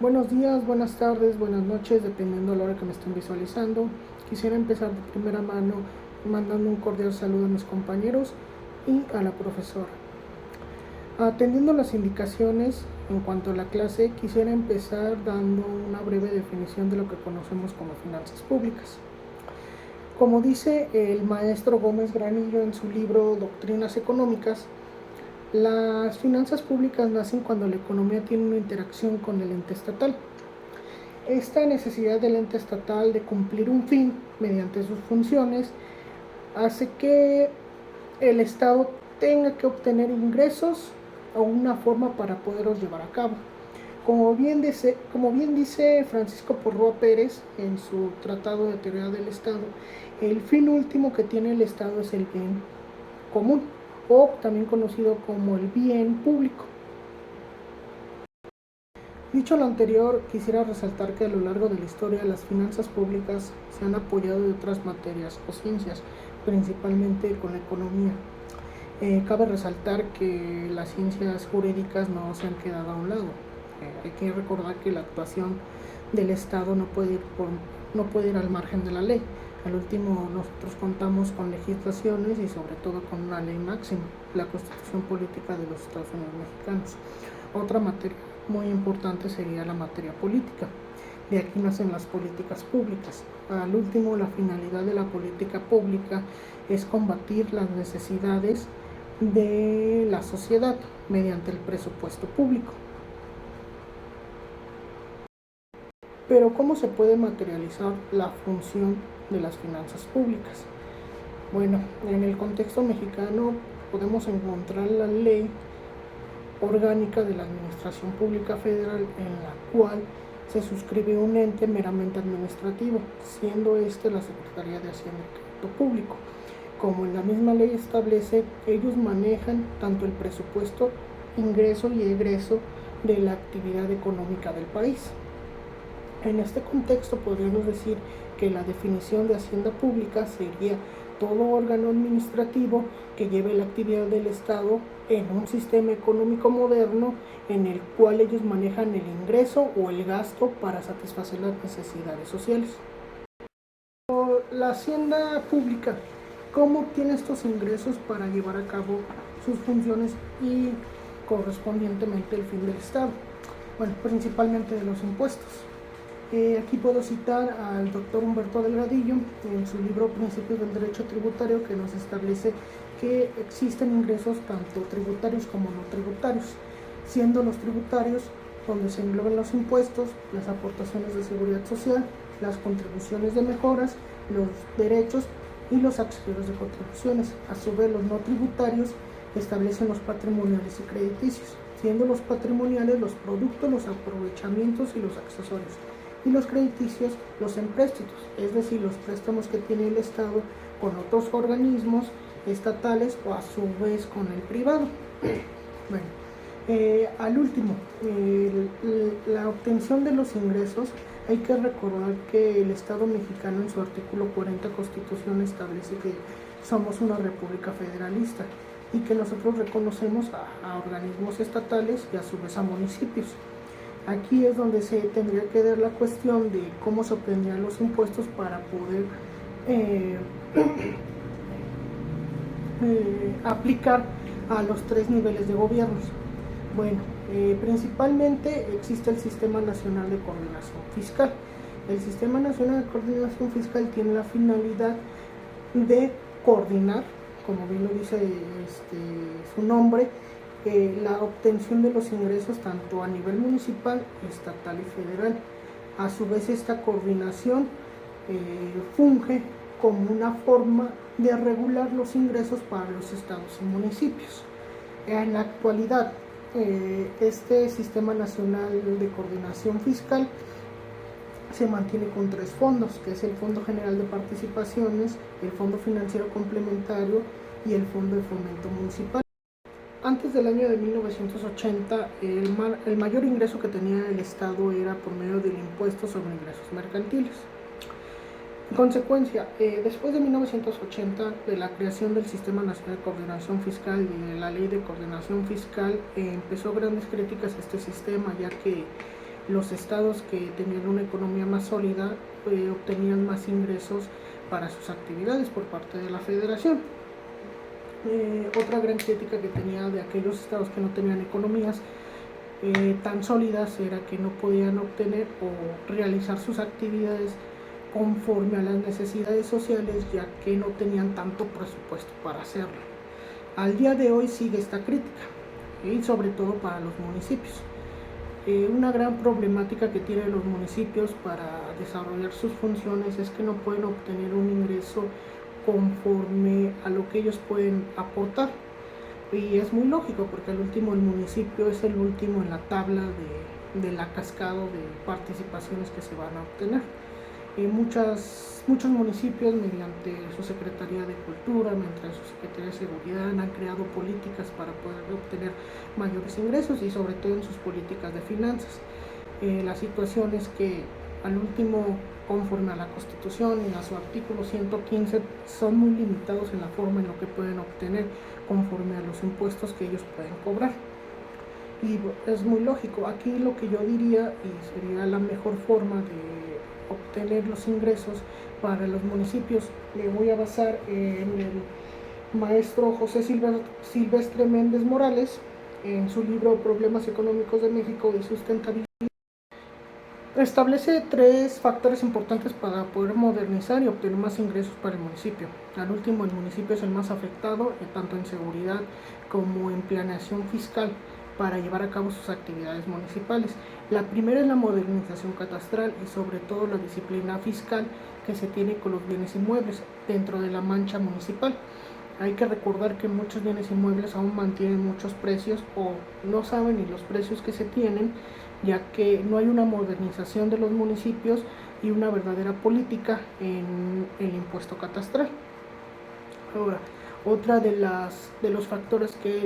Buenos días, buenas tardes, buenas noches, dependiendo de la hora que me estén visualizando. Quisiera empezar de primera mano mandando un cordial saludo a mis compañeros y a la profesora. Atendiendo las indicaciones en cuanto a la clase, quisiera empezar dando una breve definición de lo que conocemos como finanzas públicas. Como dice el maestro Gómez Granillo en su libro Doctrinas Económicas, las finanzas públicas nacen cuando la economía tiene una interacción con el ente estatal. Esta necesidad del ente estatal de cumplir un fin mediante sus funciones hace que el Estado tenga que obtener ingresos o una forma para poderlos llevar a cabo. Como bien dice Francisco Porrúa Pérez en su Tratado de Teoría del Estado, el fin último que tiene el Estado es el bien común, o también conocido como el bien público. Dicho lo anterior, quisiera resaltar que a lo largo de la historia las finanzas públicas se han apoyado de otras materias o ciencias, principalmente con la economía. Cabe resaltar que las ciencias jurídicas no se han quedado a un lado. Hay que recordar que la actuación del Estado no puede ir al margen de la ley. Al último, nosotros contamos con legislaciones y sobre todo con una ley máxima, la Constitución Política de los Estados Unidos Mexicanos. Otra materia muy importante sería la materia política. De aquí nacen las políticas públicas. Al último, la finalidad de la política pública es combatir las necesidades de la sociedad mediante el presupuesto público. Pero ¿cómo se puede materializar la función de las finanzas públicas? Bueno, en el contexto mexicano podemos encontrar la ley orgánica de la Administración Pública Federal, en la cual se suscribe un ente meramente administrativo, siendo este la Secretaría de Hacienda y Crédito Público. Como en la misma ley establece, ellos manejan tanto el presupuesto, ingreso y egreso de la actividad económica del país. En este contexto podríamos decir que la definición de hacienda pública sería todo órgano administrativo que lleve la actividad del Estado en un sistema económico moderno en el cual ellos manejan el ingreso o el gasto para satisfacer las necesidades sociales. La hacienda pública, ¿cómo obtiene estos ingresos para llevar a cabo sus funciones y correspondientemente el fin del Estado? Bueno, principalmente de los impuestos. Aquí puedo citar al doctor Humberto Delgadillo en su libro Principios del Derecho Tributario, que nos establece que existen ingresos tanto tributarios como no tributarios, siendo los tributarios donde se engloban los impuestos, las aportaciones de seguridad social, las contribuciones de mejoras, los derechos y los accesorios de contribuciones. A su vez, los no tributarios establecen los patrimoniales y crediticios, siendo los patrimoniales los productos, los aprovechamientos y los accesorios, y los crediticios los empréstitos, es decir, los préstamos que tiene el Estado con otros organismos estatales o a su vez con el privado. Bueno, al último, la obtención de los ingresos, hay que recordar que el Estado mexicano en su artículo 40 Constitución establece que somos una república federalista y que nosotros reconocemos a organismos estatales y a su vez a municipios. Aquí es donde se tendría que dar la cuestión de cómo se obtendrían los impuestos para poder aplicar a los tres niveles de gobiernos. Bueno, principalmente existe el Sistema Nacional de Coordinación Fiscal. El Sistema Nacional de Coordinación Fiscal tiene la finalidad de coordinar, como bien lo dice su nombre, la obtención de los ingresos tanto a nivel municipal, estatal y federal. A su vez, esta coordinación funge como una forma de regular los ingresos para los estados y municipios. En la actualidad, este Sistema Nacional de Coordinación Fiscal se mantiene con tres fondos, que es el Fondo General de Participaciones, el Fondo Financiero Complementario y el Fondo de Fomento Municipal. Antes del año de 1980, el mayor ingreso que tenía el Estado era por medio del impuesto sobre ingresos mercantiles. En consecuencia, después de 1980, de la creación del Sistema Nacional de Coordinación Fiscal y de la Ley de Coordinación Fiscal, empezó grandes críticas a este sistema, ya que Los estados que tenían una economía más sólida obtenían más ingresos para sus actividades por parte de la federación. Otra gran crítica que tenía de aquellos estados que no tenían economías tan sólidas era que no podían obtener o realizar sus actividades conforme a las necesidades sociales, ya que no tenían tanto presupuesto para hacerlo. Al día de hoy sigue esta crítica, y sobre todo para los municipios. Una gran problemática que tienen los municipios para desarrollar sus funciones es que no pueden obtener un ingreso conforme a lo que ellos pueden aportar. Y es muy lógico, porque al último el municipio es el último en la tabla de la cascada de participaciones que se van a obtener. Muchos municipios, mediante su Secretaría de Cultura, mediante su Secretaría de Seguridad, han creado políticas para poder obtener mayores ingresos, y sobre todo en sus políticas de finanzas. La situación es que al último, conforme a la Constitución y a su artículo 115, son muy limitados en la forma en lo que pueden obtener conforme a los impuestos que ellos pueden cobrar. Y es muy lógico. Aquí lo que yo diría, y sería la mejor forma de obtener los ingresos para los municipios, me voy a basar en el maestro José Silvestre Méndez Morales, en su libro Problemas Económicos de México y Sustentabilidad. Establece 3 factores importantes para poder modernizar y obtener más ingresos para el municipio. Al último, el municipio es el más afectado, tanto en seguridad como en planeación fiscal, para llevar a cabo sus actividades municipales. La primera es la modernización catastral y sobre todo la disciplina fiscal que se tiene con los bienes inmuebles dentro de la mancha municipal. Hay que recordar que muchos bienes inmuebles aún mantienen muchos precios, o no saben ni los precios que se tienen, ya que no hay una modernización de los municipios y una verdadera política en el impuesto catastral. Ahora, otra de los factores que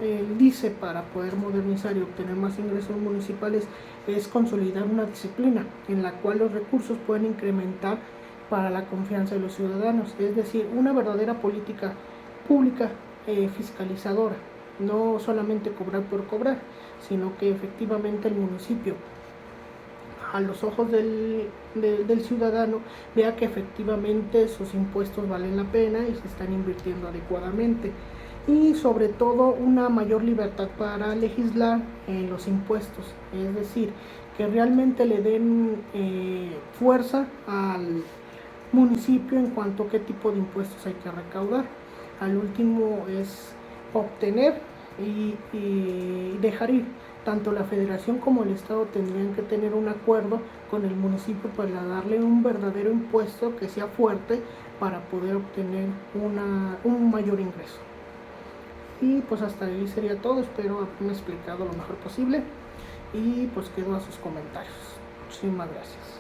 él dice para poder modernizar y obtener más ingresos municipales es consolidar una disciplina en la cual los recursos pueden incrementar para la confianza de los ciudadanos, es decir, una verdadera política pública fiscalizadora, no solamente cobrar por cobrar, sino que efectivamente el municipio, a los ojos del ciudadano, vea que efectivamente sus impuestos valen la pena y se están invirtiendo adecuadamente. Y sobre todo una mayor libertad para legislar en los impuestos, es decir, que realmente le den fuerza al municipio en cuanto a qué tipo de impuestos hay que recaudar. Al último es obtener y dejar ir. Tanto la federación como el estado tendrían que tener un acuerdo con el municipio para darle un verdadero impuesto que sea fuerte para poder obtener un mayor ingreso. Y pues hasta ahí sería todo. Espero haberme explicado lo mejor posible y pues quedo a sus comentarios. Muchísimas gracias.